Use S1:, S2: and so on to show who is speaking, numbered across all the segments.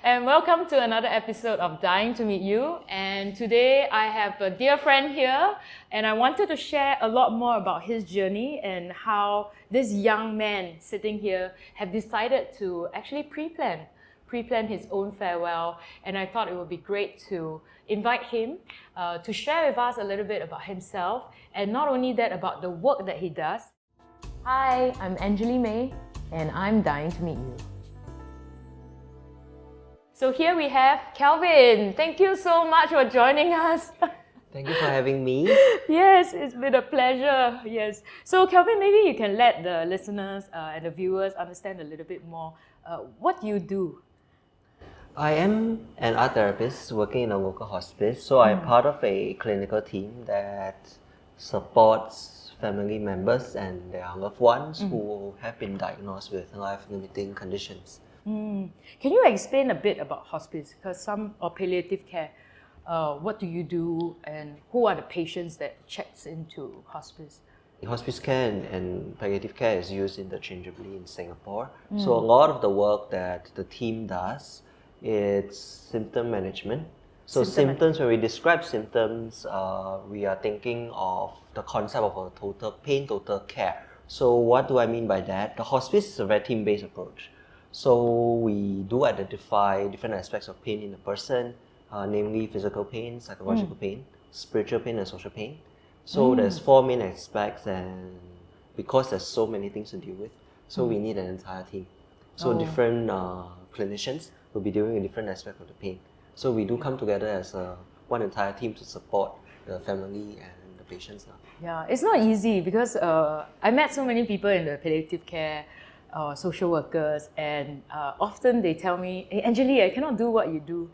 S1: and welcome to another episode of Dying to Meet You. And today I have a dear friend here, and I wanted to share a lot more about his journey and how this young man sitting here have decided to actually pre-plan his own farewell. And I thought it would be great to invite him to share with us a little bit about himself, and not only that, about the work that he does. Hi, I'm Angelie May, and I'm dying to meet you. So here we have Kelvin. Thank you so much for joining us.
S2: Thank you for having me.
S1: Yes, it's been a pleasure. Yes. So Kelvin, maybe you can let the listeners and the viewers understand a little bit more. What do you do?
S2: I am an art therapist working in a local hospice, so I'm part of a clinical team that supports family members and their loved ones who have been diagnosed with life-limiting conditions.
S1: Can you explain a bit about hospice? Because or palliative care, what do you do, and who are the patients that checks into hospice?
S2: Hospice care and palliative care is used interchangeably in Singapore. So a lot of the work that the team does, it's symptom management. So symptoms, when we describe symptoms, we are thinking of the concept of a total care. So what do I mean by that? The hospice is a very team-based approach. So we do identify different aspects of pain in a person, namely physical pain, psychological pain, spiritual pain, and social pain. So there's 4 main aspects, and because there's so many things to deal with, so we need an entire team. So different clinicians will be dealing with different aspects of the pain. So we do come together as one entire team to support the family and the patients now.
S1: Yeah, it's not easy because I met so many people in the palliative care, social workers, and often they tell me, "Hey, Angelie, I cannot do what you do."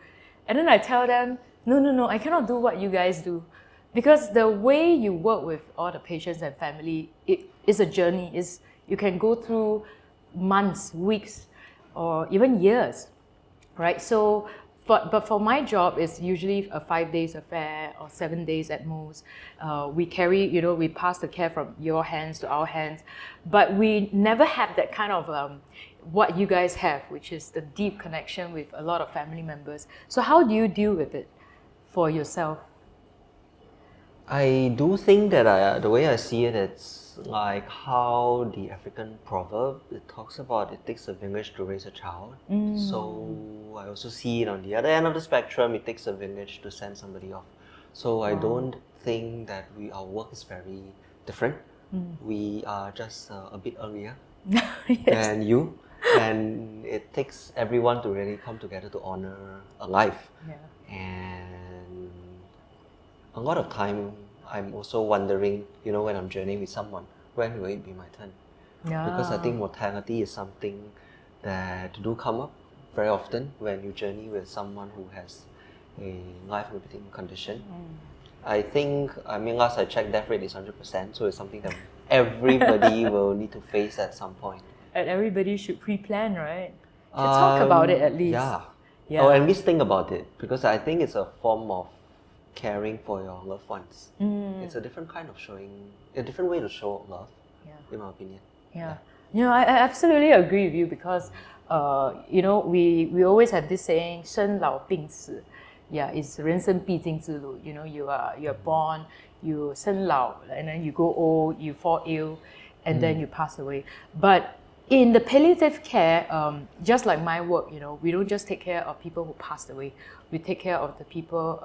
S1: And then I tell them, no, I cannot do what you guys do. Because the way you work with all the patients and family, it is a journey. You can go through months, weeks, or even years, right? So, but for my job, it's usually a 5 days affair or 7 days at most. We we pass the care from your hands to our hands, but we never have that kind of what you guys have, which is the deep connection with a lot of family members. So how do you deal with it for yourself?
S2: I do think that the way I see it, it's like how the African proverb, it talks about it takes a village to raise a child. So I also see it on the other end of the spectrum, it takes a village to send somebody off. So I don't think that our work is very different. We are just a bit earlier than you. And it takes everyone to really come together to honor a life.
S1: Yeah.
S2: And a lot of time, I'm also wondering, when I'm journeying with someone, when will it be my turn?
S1: Yeah.
S2: Because I think mortality is something that do come up very often when you journey with someone who has a life-limiting condition. I think, last I checked, death rate is 100%, so it's something that everybody will need to face at some point.
S1: And everybody should pre-plan, right? Should talk about it at least.
S2: Yeah. Or at least think about it, because I think it's a form of caring for your loved ones. It's a different way to show love, in my opinion.
S1: Yeah. I absolutely agree with you because, we always have this saying, 生老病死. Yeah, it's 人生必经之路. You are born, you 生老, and then you grow old, you fall ill, and then you pass away. But in the palliative care, just like my work, we don't just take care of people who passed away. We take care of the people,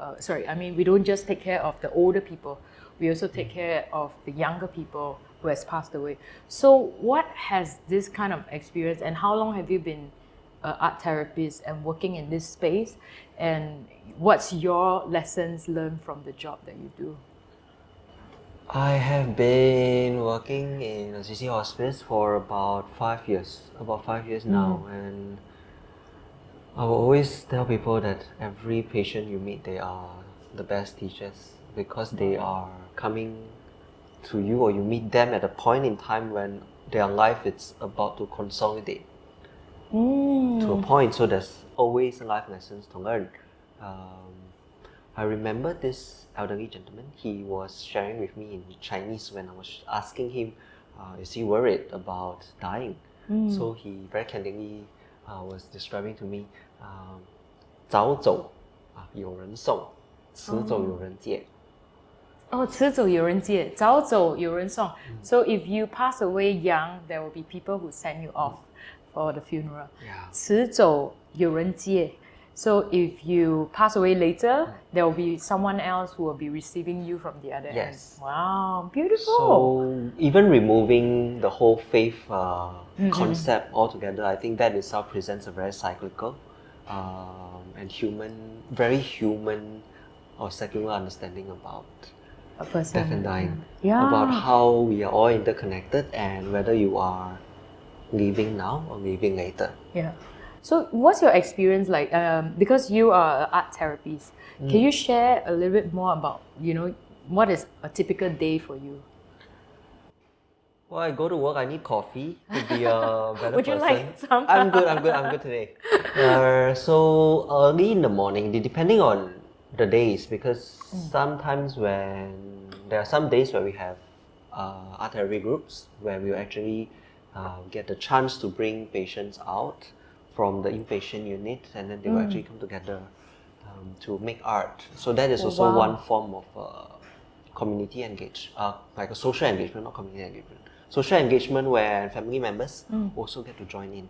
S1: we don't just take care of the older people. We also take care of the younger people who has passed away. So what has this kind of experience, and how long have you been an art therapist and working in this space? And what's your lessons learned from the job that you do?
S2: I have been working in a CC hospice for about 5 years now, and I will always tell people that every patient you meet, they are the best teachers, because they are coming to you, or you meet them at a point in time when their life is about to consolidate to a point, so there's always life lessons to learn. I remember this elderly gentleman, he was sharing with me in Chinese when I was asking him, is he worried about dying? So he very candidly was describing to me, 早走有人送，迟走有人接。
S1: Oh, 迟走有人接，早走有人送. So if you pass away young, there will be people who send you off for the funeral.
S2: Yeah.
S1: 迟走有人接. So if you pass away later, there will be someone else who will be receiving you from the other end.
S2: Yes.
S1: Wow, beautiful.
S2: So even removing the whole faith concept altogether, I think that itself presents a very cyclical and very human or secular understanding about
S1: A person.
S2: death and dying.
S1: Yeah.
S2: About how we are all interconnected and whether you are living now or living later.
S1: Yeah. So what's your experience like? Because you are an art therapist, can you share a little bit more about, what is a typical day for you?
S2: Well, I go to work, I need coffee to be a better
S1: Would you
S2: person.
S1: like some?
S2: I'm good today. So early in the morning, depending on the days, because sometimes when there are some days where we have art therapy groups where we actually get the chance to bring patients out from the inpatient unit, and then they will actually come together to make art. So that is also one form of community engagement, like a social engagement, not community engagement. Social engagement where family members also get to join in.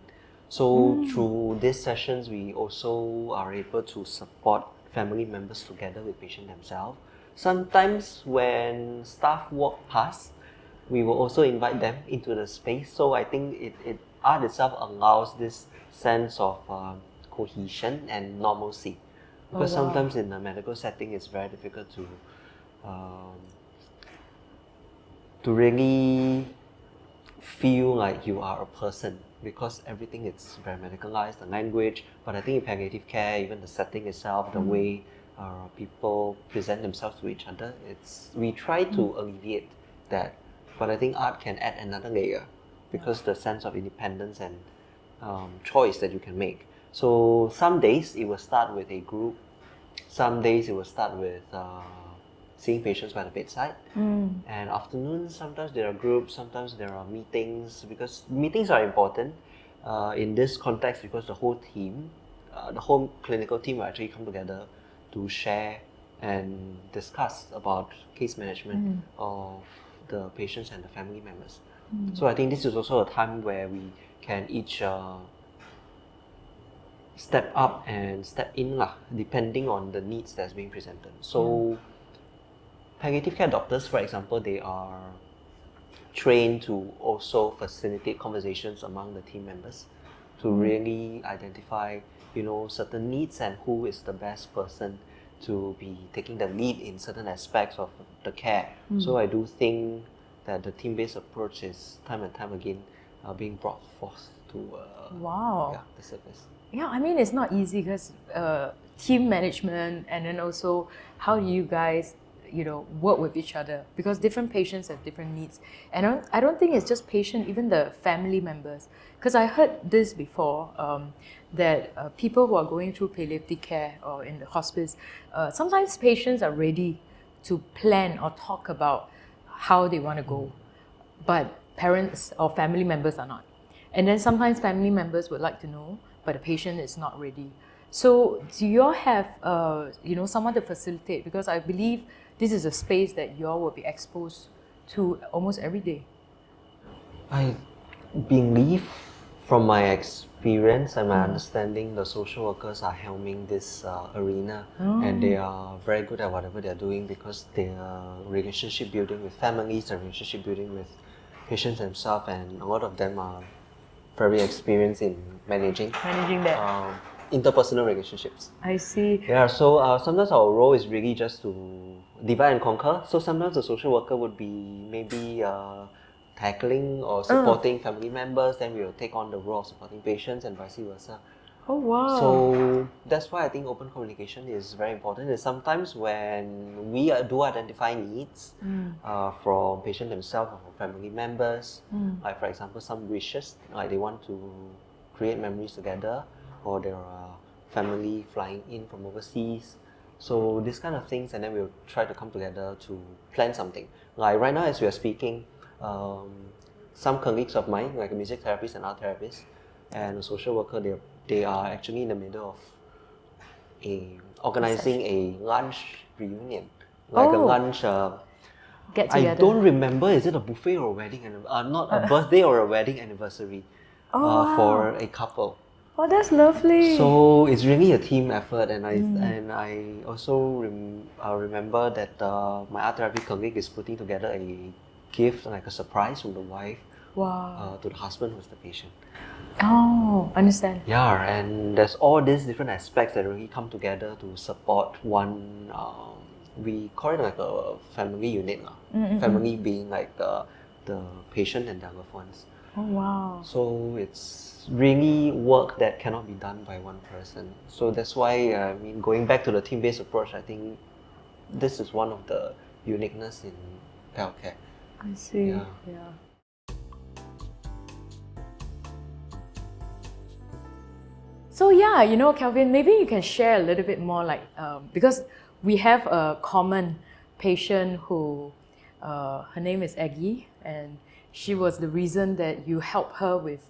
S2: So through these sessions, we also are able to support family members together with patient themselves. Sometimes when staff walk past, we will also invite them into the space. So I think art itself allows this sense of cohesion and normalcy. Because sometimes in a medical setting, it's very difficult to really feel like you are a person, because everything is very medicalized, the language. But I think in palliative care, even the setting itself, the way people present themselves to each other, we try to alleviate that. But I think art can add another layer, because the sense of independence and choice that you can make. So some days it will start with a group, some days it will start with seeing patients by the bedside. And afternoons, sometimes there are groups, sometimes there are meetings, because meetings are important in this context, because the whole team, the whole clinical team will actually come together to share and discuss about case management of the patients and the family members. So I think this is also a time where we can each step up and step in depending on the needs that's being presented. So palliative care doctors, for example, they are trained to also facilitate conversations among the team members to really identify, certain needs and who is the best person to be taking the lead in certain aspects of the care. So I do think that the team-based approach is time and time again being brought forth to the surface.
S1: Yeah, I mean, it's not easy because team management, and then also how do you guys, work with each other, because different patients have different needs. And I don't think it's just patient, even the family members. Because I heard this before, that people who are going through palliative care or in the hospice, sometimes patients are ready to plan or talk about how they want to go, but parents or family members are not. And then sometimes family members would like to know, but the patient is not ready. So do you all have someone to facilitate? Because I believe this is a space that you all will be exposed to almost every day.
S2: I believe, from my experience and my understanding, the social workers are helming this arena, and they are very good at whatever they are doing, because they are relationship building with families and relationship building with patients themselves, and a lot of them are very experienced in managing
S1: that.
S2: Interpersonal relationships.
S1: I see.
S2: Yeah, so sometimes our role is really just to divide and conquer. So sometimes the social worker would be maybe tackling or supporting family members, then we will take on the role of supporting patients and vice versa.
S1: Oh, wow.
S2: So that's why I think open communication is very important. And sometimes when we do identify needs from patient themselves or from family members, like for example some wishes, like they want to create memories together, or there are family flying in from overseas. So these kind of things, and then we'll try to come together to plan something. Like right now as we are speaking, some colleagues of mine, like a music therapist and art therapist and a social worker, they are actually in the middle of organizing a lunch reunion, like a
S1: Oh.
S2: lunch.
S1: Get
S2: I
S1: together.
S2: don't remember, is it a buffet or a wedding? Not a birthday or a wedding anniversary
S1: Oh,
S2: for
S1: wow.
S2: a couple.
S1: Oh, that's lovely.
S2: So it's really a team effort, and I also remember that my art therapy colleague is putting together a gift, like a surprise from the wife
S1: Wow.
S2: to the husband who's the patient.
S1: Oh, understand.
S2: Yeah, and there's all these different aspects that really come together to support one. We call it like a family unit, family being like the patient and their loved ones.
S1: Oh, wow.
S2: So it's really work that cannot be done by one person. So that's why going back to the team-based approach, I think this is one of the uniqueness in healthcare.
S1: I see.
S2: Yeah.
S1: Yeah. So yeah, Kelvin, maybe you can share a little bit more, like because we have a common patient who, her name is Aggie, and she was the reason that you helped her with.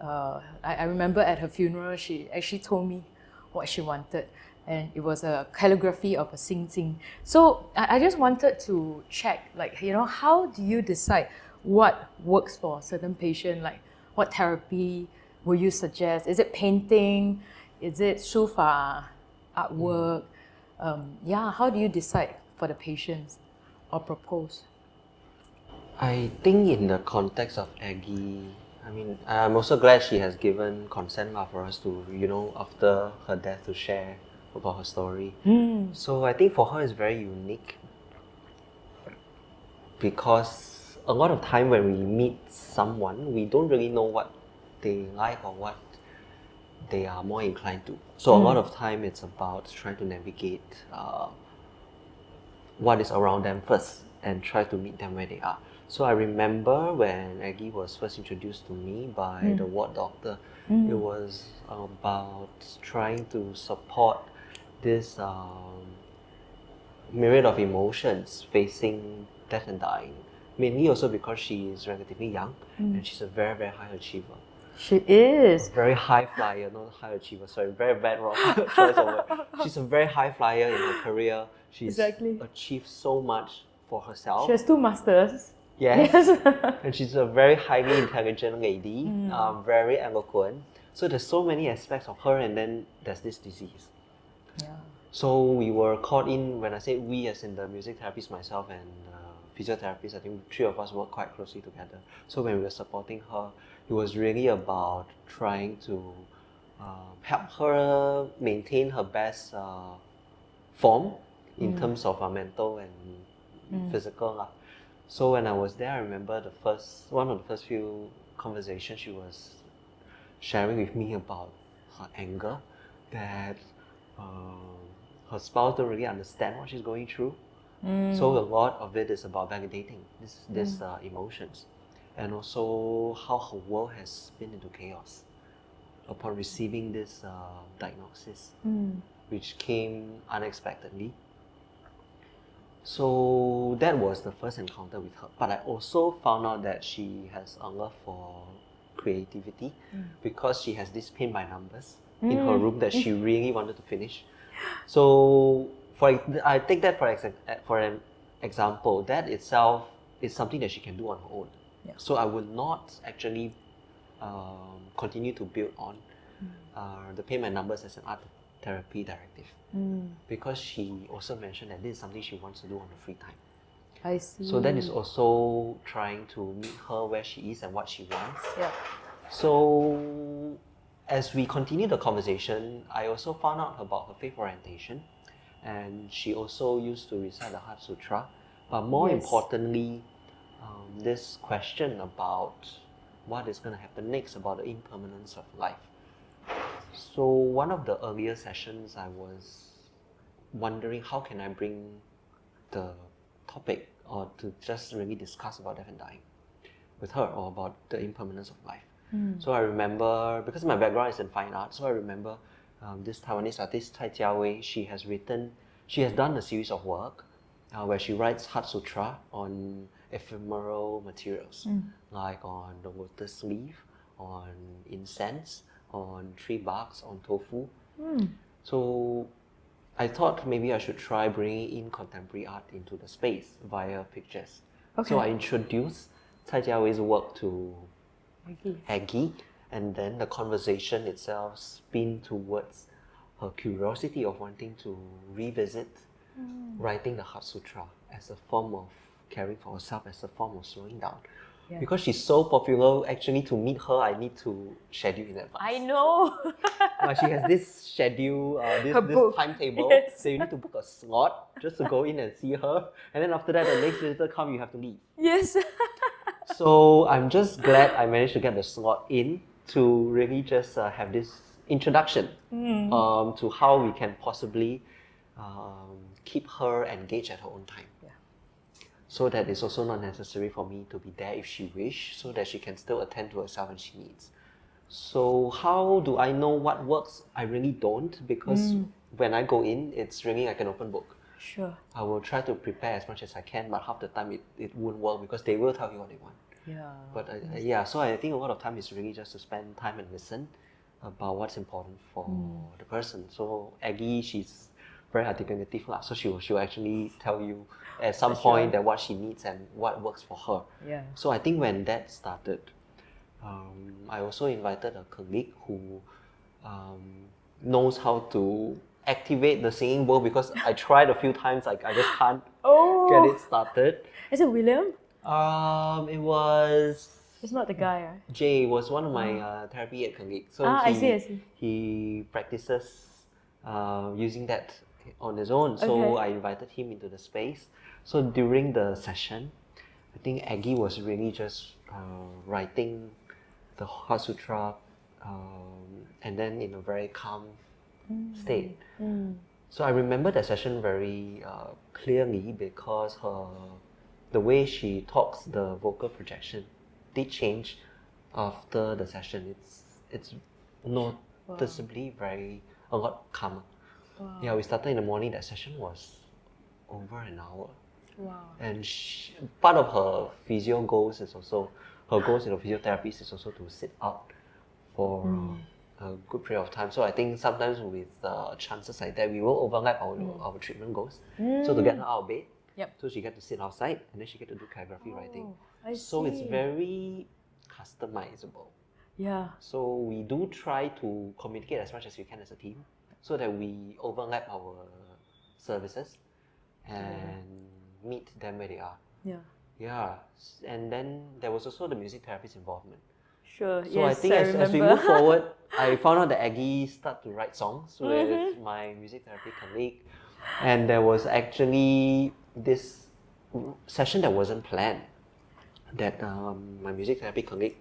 S1: I remember at her funeral, she actually told me what she wanted, and it was a calligraphy of a Xing Jing. So I just wanted to check, like, how do you decide what works for a certain patient? Like, what therapy will you suggest? Is it painting? Is it sufa, artwork? How do you decide for the patients or propose?
S2: I think in the context of Aggie, I'm also glad she has given consent for us to, after her death, to share about her story. So I think for her it's very unique because a lot of time when we meet someone, we don't really know what they like or what they are more inclined to. So a lot of time it's about trying to navigate what is around them first and try to meet them where they are. So I remember when Aggie was first introduced to me by the ward doctor, it was about trying to support this myriad of emotions facing death and dying. Mainly also because she is relatively young and she's a very, very high achiever.
S1: She is.
S2: Very high flyer, not high achiever, sorry, very bad wrong choice of word. She's a very high flyer in her career. She's
S1: Exactly.
S2: achieved so much for herself.
S1: She has 2 masters.
S2: Yes. And she's a very highly intelligent lady, very eloquent. So there's so many aspects of her, and then there's this disease.
S1: Yeah.
S2: So we were caught in, when I say we as in the music therapist, myself and physiotherapist, I think 3 of us worked quite closely together. So when we were supporting her, it was really about trying to help her maintain her best form in terms of mental and physical. So when I was there, I remember one of the first few conversations she was sharing with me about her anger, that her spouse don't really understand what she's going through. So a lot of it is about validating these emotions, and also how her world has spin into chaos upon receiving this diagnosis, which came unexpectedly. So that was the first encounter with her. But I also found out that she has a love for creativity because she has this paint by numbers in her room that she really wanted to finish. So I take that for an example. That itself is something that she can do on her own.
S1: Yeah.
S2: So I would not actually continue to build on the paint by numbers as an art therapy directive. Because she also mentioned that this is something she wants to do on her free time.
S1: I see.
S2: So that is also trying to meet her where she is and what she wants.
S1: Yeah.
S2: So as we continue the conversation, I also found out about her faith orientation, and she also used to recite the Heart Sutra. But more importantly, this question about what is going to happen next, about the impermanence of life. So one of the earlier sessions, I was wondering how can I bring the topic or to just really discuss about death and dying with her, or about the impermanence of life. So I remember, because my background is in fine art, so I remember this Taiwanese artist, Cai Jiawei, she has done a series of work where she writes Heart Sutra on ephemeral materials, like on the lotus leaf, on incense, on tree barks, on tofu. So I thought maybe I should try bringing in contemporary art into the space via pictures.
S1: Okay.
S2: So I introduced Cai Jiawei's work to
S1: Aggie.
S2: Aggie, and then the conversation itself spin towards her curiosity of wanting to revisit writing the Heart Sutra as a form of caring for herself, as a form of slowing down.
S1: Yeah.
S2: Because she's so popular, actually to meet her, I need to schedule in advance.
S1: I know.
S2: She has this schedule,
S1: Her
S2: this
S1: book.
S2: timetable.
S1: Yes.
S2: So you need to book a slot just to go in and see her. And then after that, the next visitor come, you have to leave.
S1: Yes.
S2: So I'm just glad I managed to get the slot in to really just have this introduction to how we can possibly keep her engaged at her own time.
S1: Yeah.
S2: So that it's also not necessary for me to be there if she wish, so that she can still attend to herself when she needs. So how do I know what works? I really don't, because when I go in, it's really like an open book.
S1: Sure.
S2: I will try to prepare as much as I can, but half the time it won't work because they will tell you what they want.
S1: Yeah.
S2: But yeah, so I think a lot of time is really just to spend time and listen about what's important for the person. So Aggie, she's very articulative lah. So she'll actually tell you at some point that what she needs and what works for her.
S1: Yeah.
S2: So I think when that started, I also invited a colleague who knows how to activate the singing bowl, because I tried a few times, like I just can't get it started.
S1: Is it William?
S2: It was
S1: It's not the guy, right?
S2: Jay was one of my therapy aid colleagues. So
S1: I see.
S2: he practices using that on his own. So I invited him into the space. So during the session, I think Aggie was really just writing the Heart Sutra, and then in a very calm state. So I remember that session very clearly, because the way she talks, the vocal projection did change after the session. It's noticeably a lot calmer.
S1: Wow.
S2: Yeah, we started in the morning. That session was over an hour.
S1: Wow.
S2: And part of her physio goals is also, her goals in the physiotherapist is also to sit out for a good period of time. So I think sometimes with chances like that, we will overlap our treatment goals. So to get her out of bed, so she get to sit outside, and then she get to do calligraphy writing.
S1: I
S2: So it's
S1: see.
S2: very customizable.
S1: Yeah.
S2: So we do try to communicate as much as we can as a team, so that we overlap our services and meet them where they are.
S1: Yeah.
S2: Yeah, and then there was also the music therapist involvement.
S1: Sure.
S2: So
S1: yes,
S2: I think as we move forward, I found out that Aggie started to write songs with my music therapy colleague, and there was actually this session that wasn't planned. That my music therapy colleague,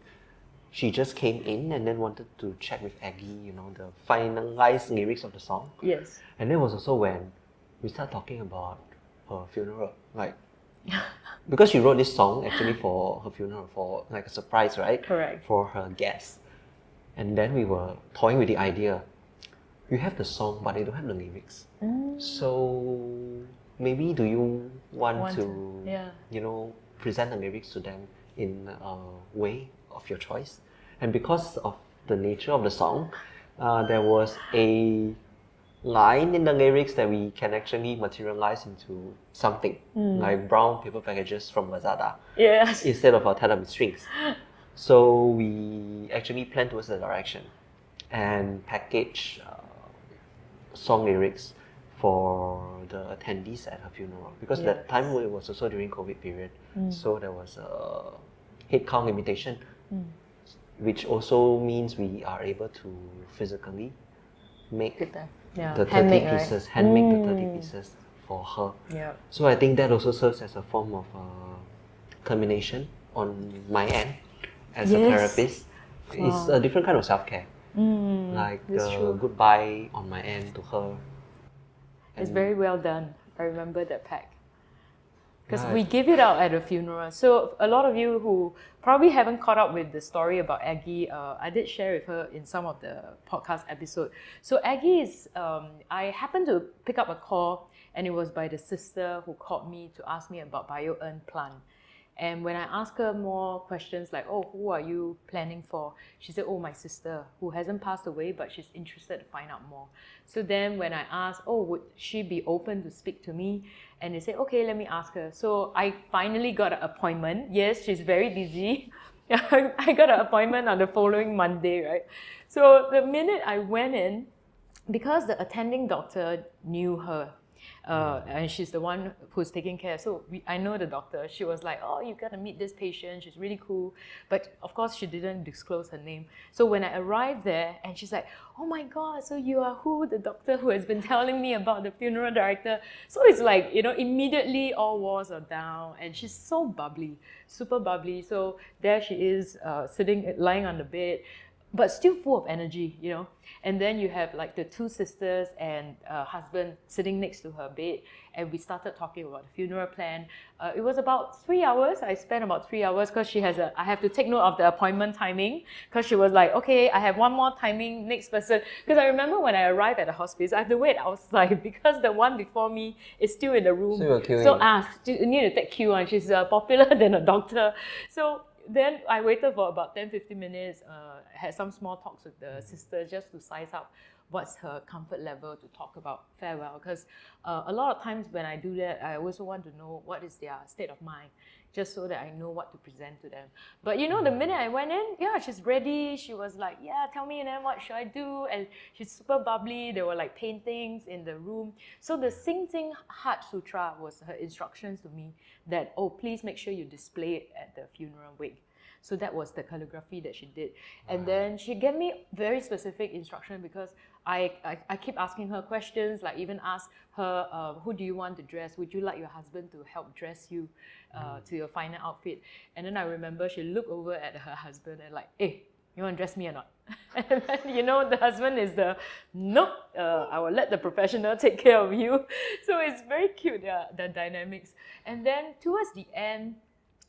S2: she just came in and then wanted to check with Aggie, the finalized lyrics of the song.
S1: Yes.
S2: And that was also when we started talking about her funeral, because she wrote this song actually for her funeral, for like a surprise, right?
S1: Correct.
S2: For her guests. And then we were toying with the idea, you have the song but they don't have the lyrics. So maybe do you want to present the lyrics to them in a way of your choice? And because of the nature of the song, there was a line in the lyrics that we can actually materialize into something, like brown paper packages from Lazada,
S1: Yes.
S2: instead of tied up with strings. So we actually planned towards the direction and package song lyrics for the attendees at her funeral, because that time it was also during COVID period, so there was a headcount limitation, which also means we are able to physically make the 30 pieces, handmake the 30 pieces for her.
S1: Yeah.
S2: So I think that also serves as a form of culmination on my end as a therapist. It's a different kind of self-care. Like goodbye on my end to her.
S1: It's very well done. I remember that pack. Because we give it out at a funeral. So a lot of you who probably haven't caught up with the story about Aggie, I did share with her in some of the podcast episodes. So Aggie is, I happened to pick up a call, and it was by the sister who called me to ask me about Bio Earn Plant. And when I asked her more questions like, oh, who are you planning for? She said, oh, my sister, who hasn't passed away, but she's interested to find out more. So then when I asked, oh, would she be open to speak to me? And they said, okay, let me ask her. So I finally got an appointment. Yes, she's very busy. I got an appointment on the following Monday, right? So the minute I went in, because the attending doctor knew her, and she's the one who's taking care. So I know the doctor. She was like, oh, you got to meet this patient. She's really cool. But of course, she didn't disclose her name. So when I arrived there, and she's like, oh my God, so you are who? The doctor who has been telling me about the funeral director. So it's like, immediately all walls are down. And she's so bubbly, super bubbly. So there she is, lying on the bed, but still full of energy, And then you have like the two sisters and husband sitting next to her bed, and we started talking about the funeral plan. It was about 3 hours. I spent about 3 hours because I have to take note of the appointment timing, because she was like, okay, I have one more timing, next person. Because I remember when I arrived at the hospice, I have to wait outside because the one before me is still in the room.
S2: So you were queuing.
S1: You need to take queue, and she's popular than a doctor. So then I waited for about 10-15 minutes, had some small talks with the sister just to size up what's her comfort level to talk about farewell. Because a lot of times when I do that, I also want to know what is their state of mind, just so that I know what to present to them. But the minute I went in, she's ready. She was like, yeah, tell me, what should I do? And she's super bubbly. There were like paintings in the room. So the Sing Sing Heart Sutra was her instructions to me that, oh, please make sure you display it at the funeral wake. So that was the calligraphy that she did. And then she gave me very specific instruction, because I keep asking her questions, like even ask her, who do you want to dress? Would you like your husband to help dress you to your final outfit? And then I remember she looked over at her husband and like, hey, you want to dress me or not? And then, the husband is nope, I will let the professional take care of you. So it's very cute, the dynamics. And then towards the end,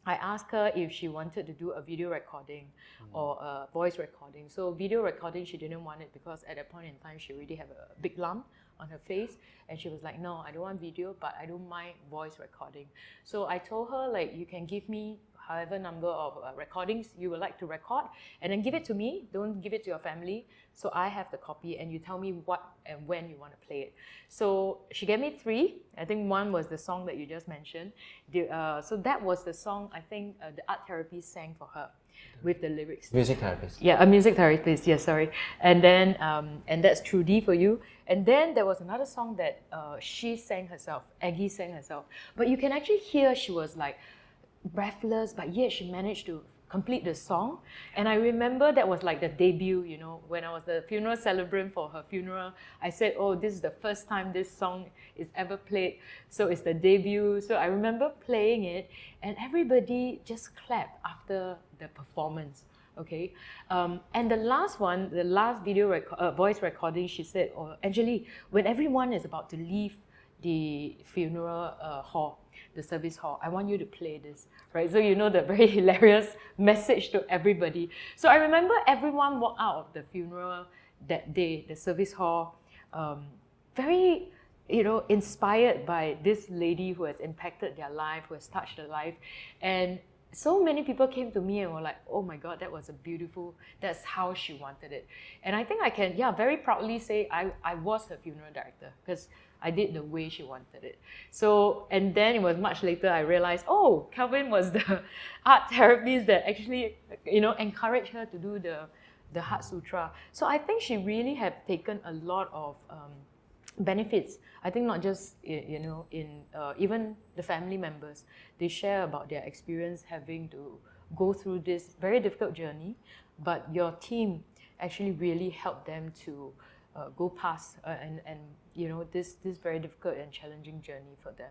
S1: I asked her if she wanted to do a video recording or a voice recording. So video recording, she didn't want it because at that point in time, she already had a big lump on her face. And she was like, no, I don't want video, but I don't mind voice recording. So I told her, like, you can give me however number of recordings you would like to record, and then give it to me. Don't give it to your family. So I have the copy, and you tell me what and when you want to play it. So she gave me 3. I think one was the song that you just mentioned. So that was the song, I think, the art therapist sang for her with the lyrics.
S2: Music therapist.
S1: Yeah, a music therapist, yes, sorry. And then, and that's Trudy for you. And then there was another song that she sang herself, Aggie sang herself. But you can actually hear she was like breathless, but yet she managed to complete the song. And I remember that was like the debut, when I was the funeral celebrant for her funeral. I said, oh, this is the first time this song is ever played. So it's the debut. So I remember playing it, and everybody just clapped after the performance. Okay, and the last one, the last video voice recording, she said, oh, Angelique, when everyone is about to leave the funeral hall, the service hall, I want you to play this, right? So the very hilarious message to everybody. So I remember everyone walked out of the funeral that day, the service hall, very, inspired by this lady who has impacted their life, who has touched their life. And so many people came to me and were like, oh my God, that was that's how she wanted it. And I think I can, very proudly say I was her funeral director, because I did the way she wanted it. So, and then it was much later I realized, oh, Kelvin was the art therapist that actually, encouraged her to do the Heart Sutra. So I think she really had taken a lot of benefits. I think not just, in even the family members, they share about their experience having to go through this very difficult journey, but your team actually really helped them to go past and this very difficult and challenging journey for them.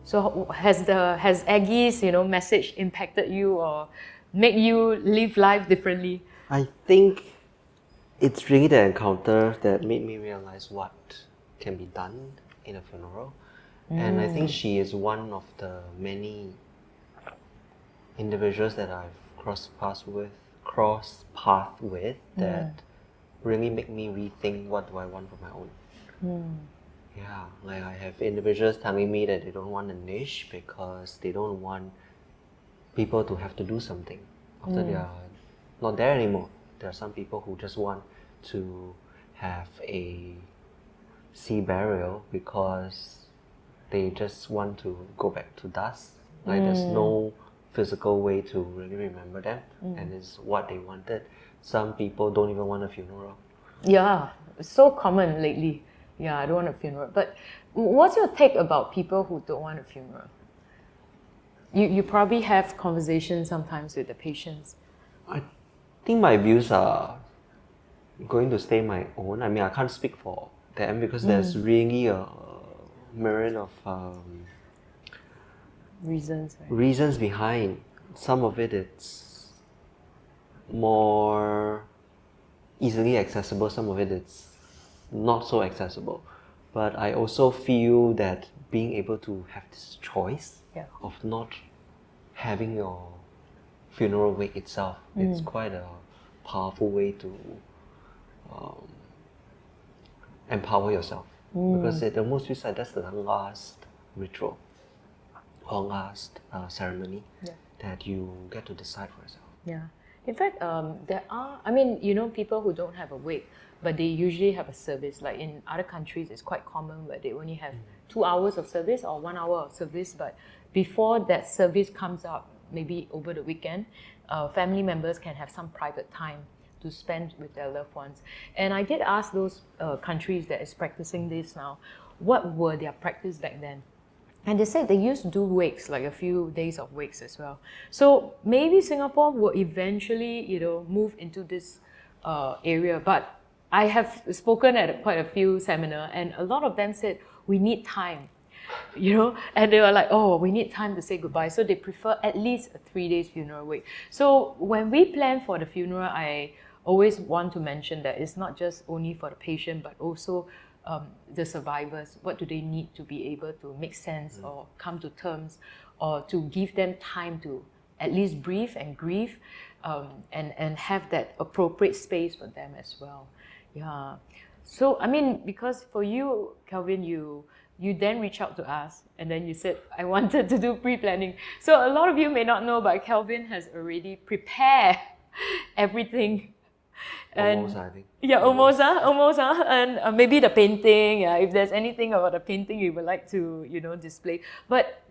S1: So has Aggie's message impacted you or made you live life differently?
S2: I think it's really the encounter that made me realize what can be done in a funeral. And I think she is one of the many individuals that I've crossed paths with that really make me rethink what do I want for my own. Yeah, like I have individuals telling me that they don't want a niche because they don't want people to have to do something after they are not there anymore. There are some people who just want to have a sea burial because they just want to go back to dust. Like there's no physical way to really remember them, and it's what they wanted. Some people don't even want a funeral.
S1: Yeah, it's so common lately. Yeah, I don't want a funeral. But what's your take about people who don't want a funeral? You probably have conversations sometimes with the patients.
S2: I think my views are going to stay my own. I mean, I can't speak for them because there's really a myriad of
S1: Reasons, right?
S2: reasons behind. Some of it it's more easily accessible, some of it it's not so accessible. But I also feel that being able to have this choice
S1: Yeah.
S2: of not having your funeral wake itself, it's quite a powerful way to empower yourself. Because at the most suicide, that's the last ritual or last ceremony that you get to decide for yourself.
S1: Yeah. In fact, there are, I mean, people who don't have a wake, but they usually have a service. Like in other countries, it's quite common where they only have 2 hours of service or 1 hour of service. But before that service comes up, maybe over the weekend, family members can have some private time to spend with their loved ones. And I did ask those countries that is practicing this now, what were their practice back then? And they said they used to do wakes, like a few days of wakes as well. So maybe Singapore will eventually, move into this area. But I have spoken at quite a few seminars, and a lot of them said we need time, and they were like, oh, we need time to say goodbye. So they prefer at least a 3 days funeral wake. So when we plan for the funeral, I always want to mention that it's not just only for the patient, but also the survivors. What do they need to be able to make sense or come to terms, or to give them time to at least breathe and grieve, and have that appropriate space for them as well. Yeah. So I mean, because for you, Kelvin, you then reached out to us, and then you said, I wanted to do pre-planning. So a lot of you may not know, but Kelvin has already prepared everything.
S2: Almost, I think.
S1: Yeah, almost. And maybe the painting. Yeah, if there's anything about the painting you would like to, display. But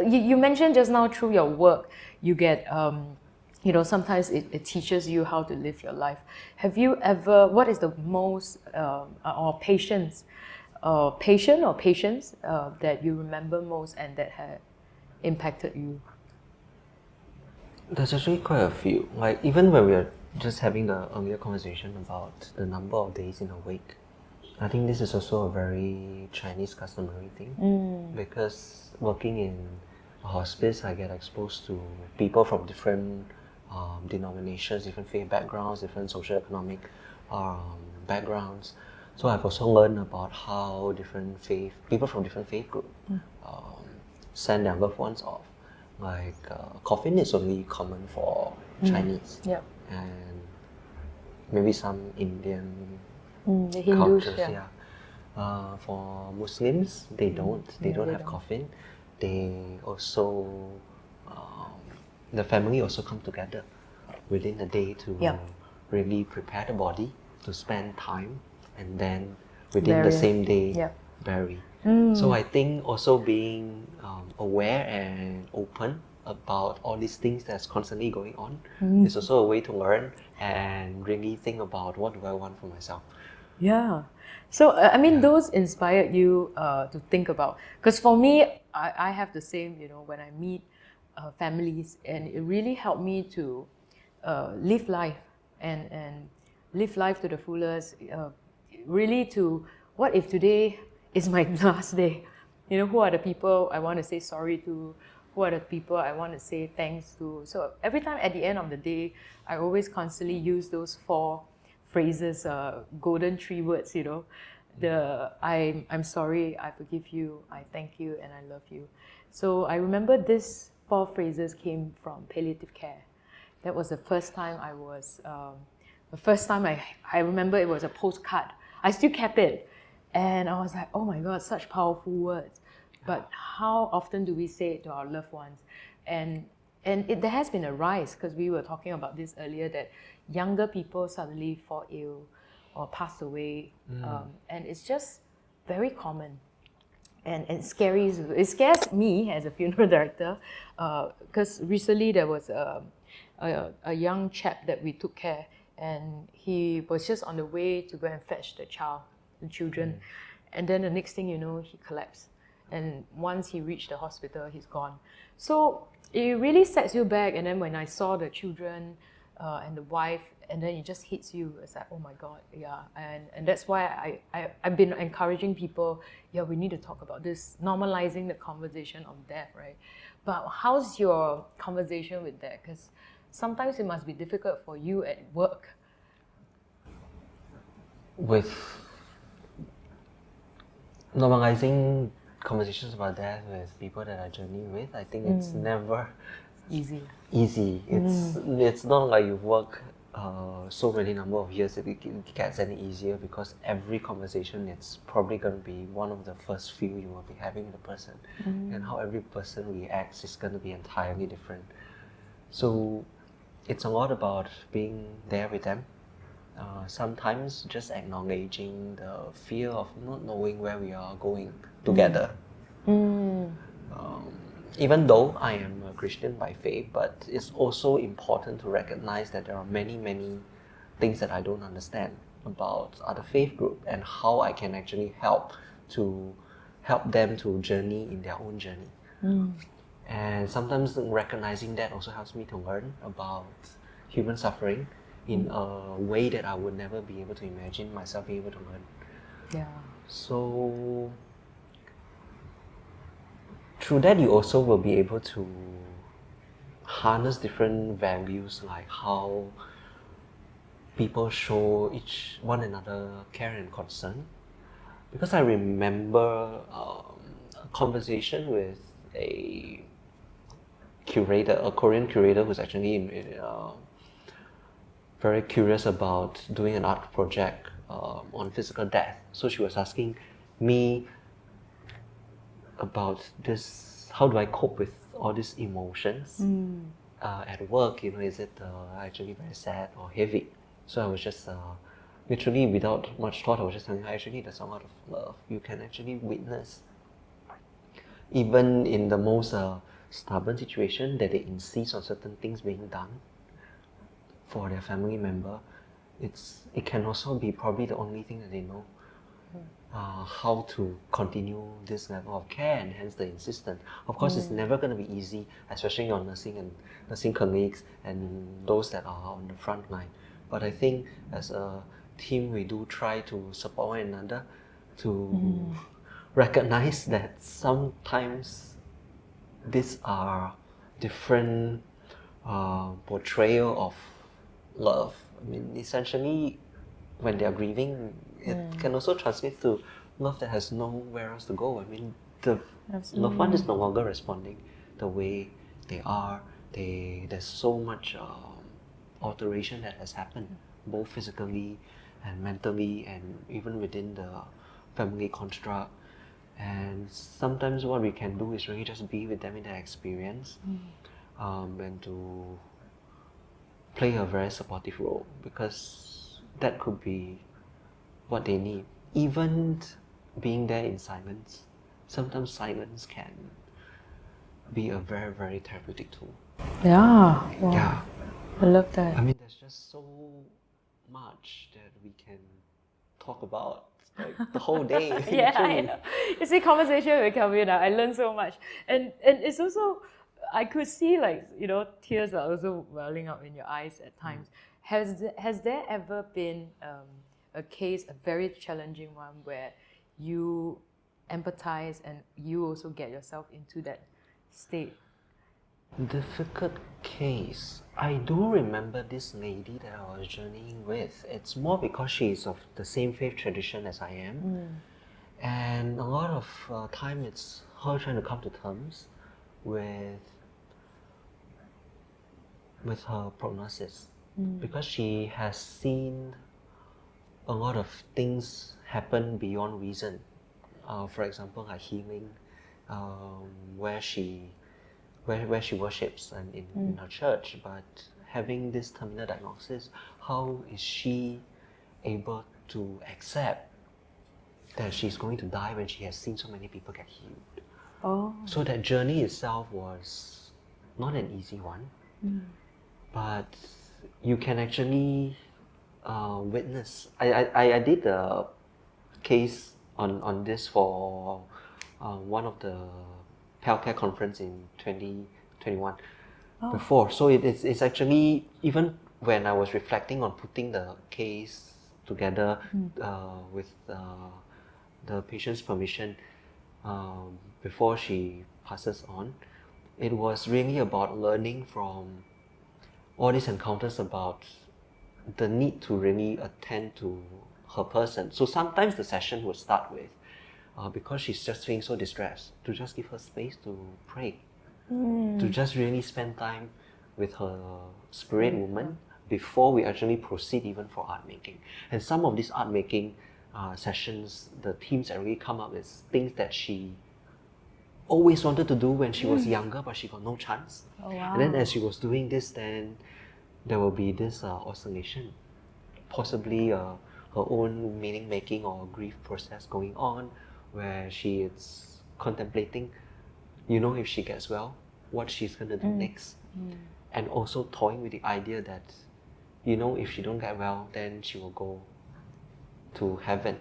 S1: you mentioned just now, through your work, you get, sometimes it teaches you how to live your life. Have you ever? What is the most or patience that you remember most and that had impacted you?
S2: There's actually quite a few. Like even when we are just having the earlier conversation about the number of days in a week, I think this is also a very Chinese customary thing. Because working in a hospice, I get exposed to people from different denominations, different faith backgrounds, different socio-economic backgrounds. So I've also learned about how people from different faith groups send their loved ones off. Like coffin is only common for Chinese, and maybe some Indian
S1: The Hindus,
S2: cultures. For Muslims, they don't. They don't have coffin. They also, the family also come together within a day to really prepare the body to spend time, and then within the same day bury. So I think also being aware and open about all these things that's constantly going on is also a way to learn and really think about what do I want for myself.
S1: Yeah. So, I mean, those inspired you to think about, because for me, I have the same, when I meet families, and it really helped me to live life and live life to the fullest, really to, what if today is my last day? Who are the people I want to say sorry to? Who are the people I want to say thanks to? So every time at the end of the day, I always constantly use those 4 phrases, golden 3 words, the I'm sorry, I forgive you, I thank you, and I love you. So I remember these 4 phrases came from palliative care. That was the first time I remember it was a postcard. I still kept it. And I was like, oh my God, such powerful words. But how often do we say it to our loved ones? And there has been a rise, because we were talking about this earlier, that younger people suddenly fall ill or pass away. And it's just very common. And it scares me as a funeral director, because recently there was a young chap that we took care, and he was just on the way to go and fetch the children, and then the next thing you know, he collapsed. And once he reached the hospital, he's gone. So it really sets you back. And then when I saw the children and the wife, and then it just hits you. It's like, oh my God, yeah. And that's why I've been encouraging people, yeah, we need to talk about this, normalizing the conversation of death, right? But how's your conversation with that? Because sometimes it must be difficult for you at work.
S2: With normalizing conversations about death with people that I journey with, I think it's never
S1: Easy.
S2: It's not like you work so many number of years that it gets any easier, because every conversation, it's probably going to be one of the first few you will be having with the person, and how every person reacts is going to be entirely different. So it's a lot about being there with them. Sometimes just acknowledging the fear of not knowing where we are going together. Even though I am a Christian by faith, but it's also important to recognize that there are many, many things that I don't understand about other faith group, and how I can actually help them to journey in their own journey. And sometimes recognizing that also helps me to learn about human suffering in a way that I would never be able to imagine myself being able to learn.
S1: Yeah.
S2: So through that, you also will be able to harness different values, like how people show one another care and concern. Because I remember a conversation with a Korean curator who's actually very curious about doing an art project on physical death. So she was asking me about this, how do I cope with all these emotions at work? Is it actually very sad or heavy? So I was just literally, without much thought, I was just telling her, actually, there's a lot of love. You can actually witness, even in the most stubborn situation, that they insist on certain things being done for their family member. It can also be probably the only thing that they know. How to continue this level of care, and hence the insistence. Of course, it's never going to be easy, especially on nursing colleagues and those that are on the front line. But I think as a team, we do try to support one another to recognize that sometimes these are different portrayal of love. I mean, essentially, when they are grieving, it can also translate to love that has nowhere else to go. I mean, the loved one is no longer responding the way they are. There's so much alteration that has happened, both physically and mentally, and even within the family construct. And sometimes what we can do is really just be with them in that experience, and to play a very supportive role, because that could be what they need. Even being there in silence, sometimes silence can be a very, very therapeutic tool.
S1: Yeah. Wow.
S2: Yeah.
S1: I love that.
S2: I mean, there's just so much that we can talk about, like the whole day.
S1: Yeah, I
S2: literally.
S1: know. You see, conversation with Kelvin, I learned so much. And it's also, I could see tears are also welling up in your eyes at times. Has there ever been a case, a very challenging one, where you empathize and you also get yourself into that state?
S2: Difficult case. I do remember this lady that I was journeying with. It's more because she is of the same faith tradition as I am. And a lot of time it's her trying to come to terms with her prognosis. Because she has seen a lot of things happen beyond reason. For example, like healing, where she worships and in her church, but having this terminal diagnosis, how is she able to accept that she's going to die when she has seen so many people get healed?
S1: Oh.
S2: So that journey itself was not an easy one, but you can actually witness. I did a case on this for one of the healthcare conference in 2021 before. So it's actually, even when I was reflecting on putting the case together with the patient's permission before she passes on, it was really about learning from all these encounters about the need to really attend to her person. So sometimes the session would start with, because she's just feeling so distressed, to just give her space to pray, to just really spend time with her spirit woman before we actually proceed even for art making. And some of these art making sessions, the teams actually come up with things that she always wanted to do when she was younger, but she got no chance.
S1: Oh, wow.
S2: And then as she was doing this, then there will be this oscillation, possibly her own meaning making or grief process going on, where she is contemplating, if she gets well, what she's going to do next. And also toying with the idea that, if she don't get well, then she will go to heaven.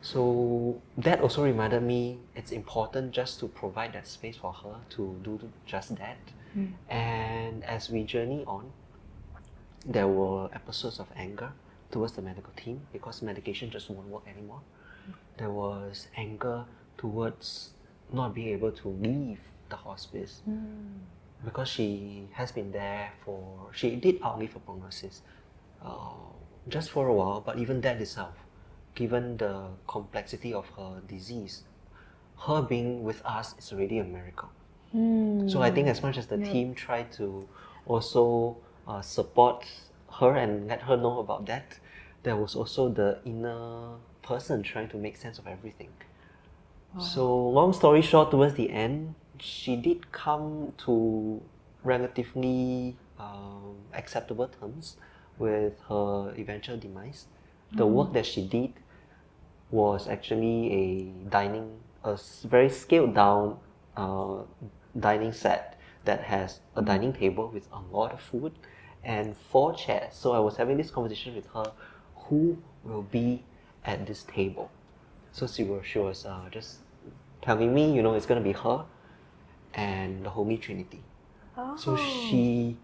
S2: So that also reminded me it's important just to provide that space for her to do just that. And as we journey on, there were episodes of anger towards the medical team because medication just won't work anymore. There was anger towards not being able to leave the hospice because she has been there she did outlive a prognosis just for a while, but even that itself, given the complexity of her disease, her being with us is already a miracle. So I think as much as the team tried to also support her and let her know about that, there was also the inner person trying to make sense of everything. So long story short, towards the end, she did come to relatively acceptable terms with her eventual demise. The work that she did was actually a very scaled down dining set that has a dining table with a lot of food and 4 chairs. So I was having this conversation with her, who will be at this table. So she was just telling me, it's going to be her and the Holy Trinity. So she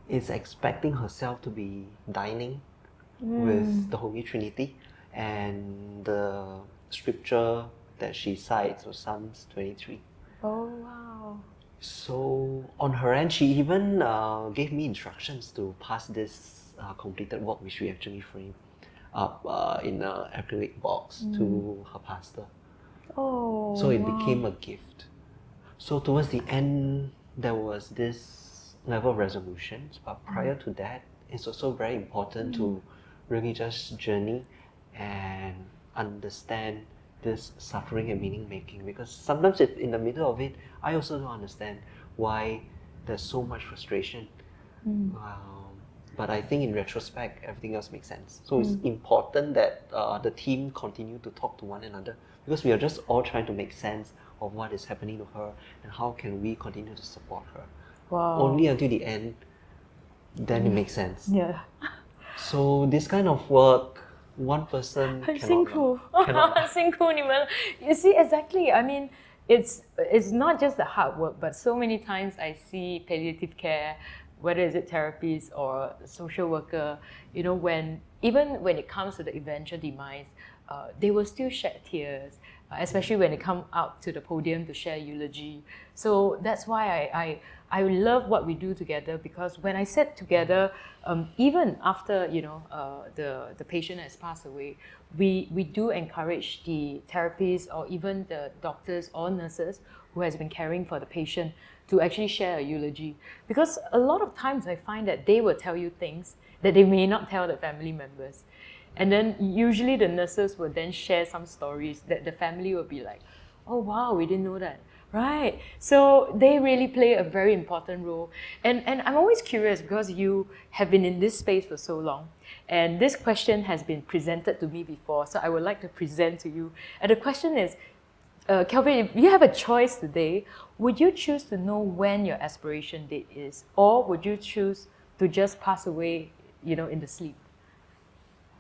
S2: is expecting herself to be dining with the Holy Trinity, and the scripture that she cites was Psalms 23.
S1: Oh, wow.
S2: So on her end, she even gave me instructions to pass this completed work, which we actually framed up in an acrylic box to her pastor.
S1: Oh,
S2: So it became a gift. So towards the end, there was this level of resolutions, but prior to that, it's also very important to really just journey and understand this suffering and meaning making, because sometimes in the middle of it, I also don't understand why there's so much frustration. But I think in retrospect, everything else makes sense. So it's important that the team continue to talk to one another, because we are just all trying to make sense of what is happening to her and how can we continue to support her.
S1: Wow.
S2: Only until the end, then it makes sense.
S1: Yeah.
S2: So this kind of work, one person
S1: 很
S2: cannot
S1: 辛苦
S2: cannot
S1: 很辛苦你们 You see, exactly. I mean, it's not just the hard work, but so many times I see palliative care, whether is it therapists or social worker, even when it comes to the eventual demise, they will still shed tears, especially when they come out to the podium to share eulogy. So that's why I love what we do together, because when I sit together, even after the patient has passed away, we do encourage the therapists or even the doctors or nurses who has been caring for the patient to actually share a eulogy. Because a lot of times I find that they will tell you things that they may not tell the family members. And then usually the nurses will then share some stories that the family will be like, oh wow, we didn't know that. Right. So they really play a very important role. And I'm always curious because you have been in this space for so long. And this question has been presented to me before. So I would like to present to you. And the question is, Kelvin, if you have a choice today, would you choose to know when your expiration date is? Or would you choose to just pass away, in the sleep?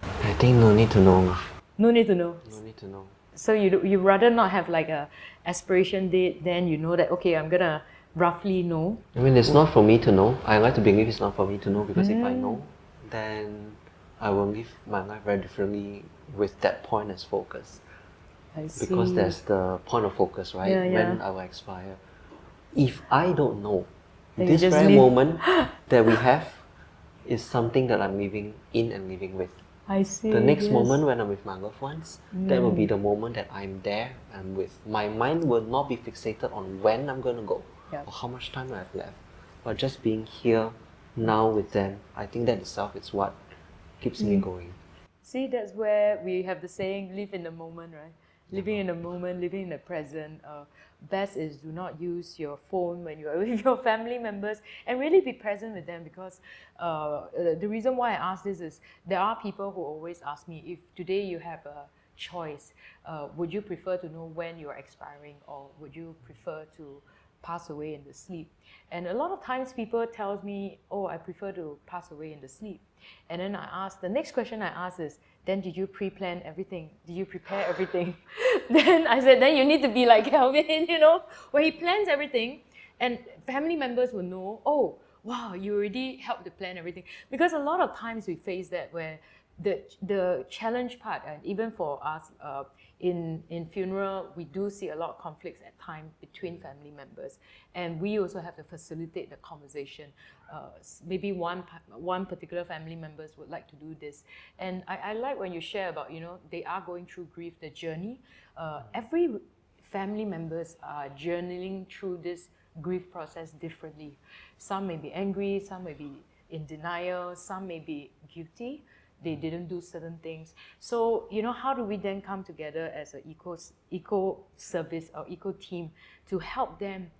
S2: I think no need to know.
S1: No need to know.
S2: No need to know.
S1: So you rather not have like a expiration date, then you know that, okay, I'm gonna roughly know.
S2: I mean, it's not for me to know. I like to believe it's not for me to know because if I know, then I will live my life very differently with that point as focus.
S1: I see.
S2: Because there's the point of focus, right?
S1: Yeah, yeah.
S2: When I will expire. If I don't know,
S1: Then you
S2: this
S1: just
S2: very
S1: live.
S2: moment that we have is something that I'm living in and living with.
S1: I see.
S2: The next
S1: yes.
S2: moment when I'm with my loved ones, that will be the moment that I'm there and with. My mind will not be fixated on when I'm going to go
S1: Yep.
S2: or how much time I have left. But just being here now with them, I think that itself is what keeps me going.
S1: See, that's where we have the saying, live in the moment, right? Living in the moment, living in the present. Best is do not use your phone when you are with your family members and really be present with them, because the reason why I ask this is there are people who always ask me, if today you have a choice, would you prefer to know when you're expiring, or would you prefer to pass away in the sleep? And a lot of times people tell me, oh, I prefer to pass away in the sleep. And then the next question I ask is, then did you pre-plan everything? Did you prepare everything? Then I said, then you need to be like Kelvin, where he plans everything and family members will know, oh, wow, you already helped to plan everything. Because a lot of times we face that where the challenge part, and even for us in funeral, we do see a lot of conflicts at times between family members, and we also have to facilitate the conversation. Maybe one particular family members would like to do this, and I like when you share about they are going through grief, the journey. Every family members are journaling through this grief process differently. Some may be angry, some may be in denial, some may be guilty. They didn't do certain things. So, how do we then come together as an eco service or eco team to help them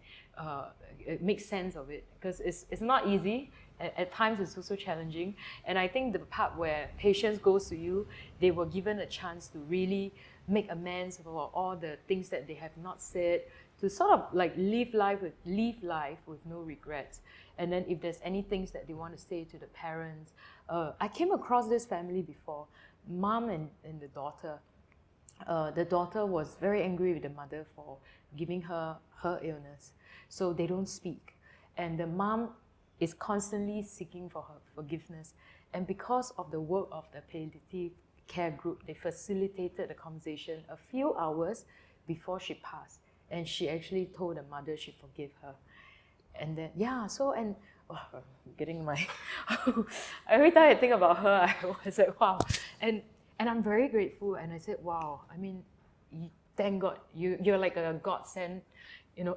S1: make sense of it? Because it's not easy. At times it's also challenging. And I think the part where patients goes to you, they were given a chance to really make amends for all the things that they have not said, to sort of like live life with no regrets. And then if there's any things that they want to say to the parents, I came across this family before, mom and the daughter. The daughter was very angry with the mother for giving her illness, so they don't speak. And the mom is constantly seeking for her forgiveness. And because of the work of the palliative care group, they facilitated the conversation a few hours before she passed. And she actually told the mother she forgave her. And then, getting my... every time I think about her, I was like, wow. And I'm very grateful. And I said, wow, I mean, thank God, you're like a God-sent,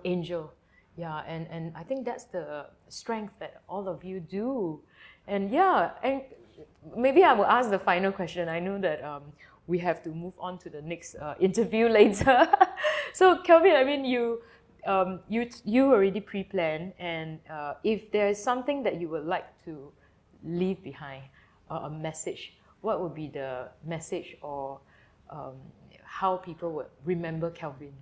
S1: angel. Yeah, and I think that's the strength that all of you do. And and maybe I will ask the final question. I know that we have to move on to the next interview later. So Kelvin, I mean, you already pre-planned, and if there's something that you would like to leave behind, a message, what would be the message, or how people would remember Kelvin?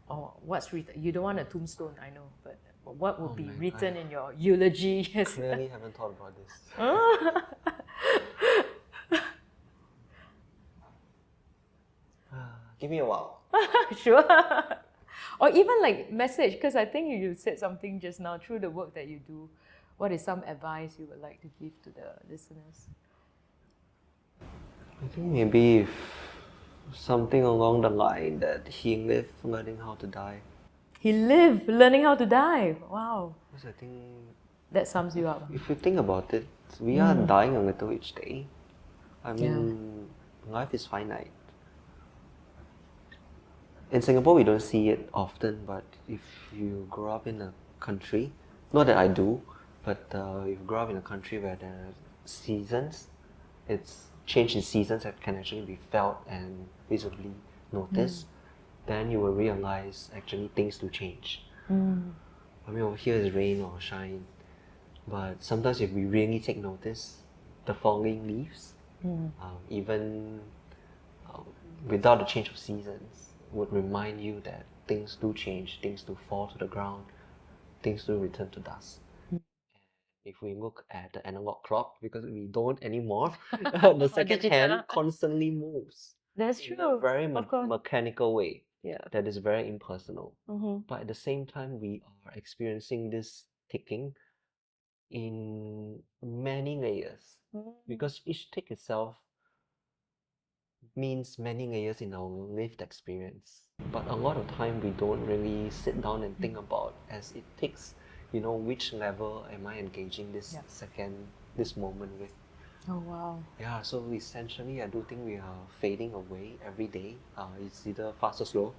S1: Or what's written? You don't want a tombstone, I know, but what would be written in your eulogy?
S2: I really haven't thought about this. Give me a while.
S1: Sure. Or even like message, because I think you said something just now, through the work that you do, what is some advice you would like to give to the listeners?
S2: I think maybe something along the line that he lived learning how to die.
S1: He lived learning how to die. Wow.
S2: Because I think
S1: that sums you up.
S2: If you think about it, we are dying a little each day. I mean, life is finite. In Singapore, we don't see it often, but if you grow up in a country. Not that I do, but if you grow up in a country where there are seasons, it's change in seasons that can actually be felt and visibly noticed, then you will realize actually things do change. I mean, over here is rain or shine, but sometimes if we really take notice, the falling leaves, even without the change of seasons, would remind you that things do change, things do fall to the ground, things do return to dust. If we look at the analog clock, because we don't anymore, the second
S1: Digital.
S2: hand constantly moves
S1: That's
S2: in a
S1: true.
S2: very
S1: Of course.
S2: mechanical way
S1: Yeah.
S2: that is very impersonal.
S1: Mm-hmm.
S2: But at the same time, we are experiencing this ticking in many layers because each tick itself means many layers in our lived experience. But a lot of time we don't really sit down and think about as it takes, which level am I engaging this second, this moment with.
S1: Oh wow.
S2: Yeah, so essentially I do think we are fading away every day. It's either fast or slow.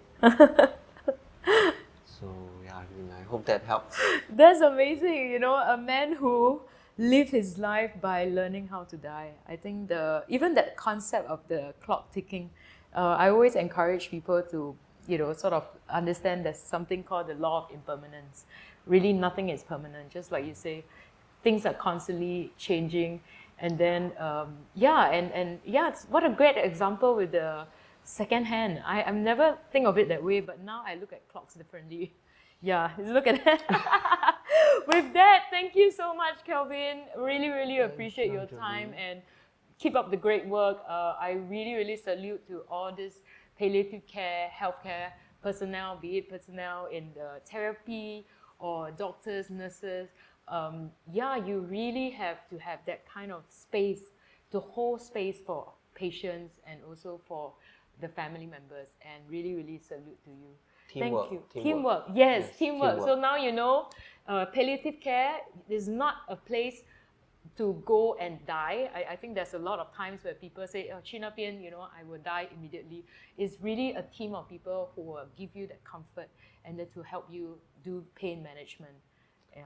S2: So yeah, I mean, I hope that helps.
S1: That's amazing. A man who lived his life by learning how to die. I think even that concept of the clock ticking, I always encourage people to, sort of understand there's something called the law of impermanence. Really, nothing is permanent. Just like you say, things are constantly changing. And then, what a great example with the second hand. I never think of it that way, but now I look at clocks differently. Yeah, look at that. With that, thank you so much, Kelvin. Really, really appreciate your time and keep up the great work. I really, really salute to all this palliative care, healthcare personnel, be it personnel in the therapy or doctors, nurses. You really have to have that kind of space to hold space for patients and also for the family members. And really, really salute to you.
S2: Teamwork.
S1: Thank you. Teamwork. Yes, teamwork.
S2: Teamwork.
S1: So now palliative care is not a place to go and die. I think there's a lot of times where people say, oh, 去那边, I will die immediately. It's really a team of people who will give you that comfort and then to help you do pain management. Yeah.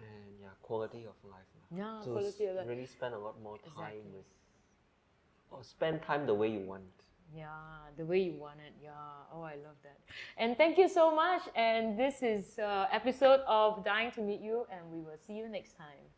S2: And quality of life.
S1: Yeah,
S2: to
S1: quality of life.
S2: Really spend a lot more time with, or spend time the way you want.
S1: Yeah, the way you want it. Yeah. Oh, I love that. And thank you so much. And this is episode of Dying to Meet You, and we will see you next time.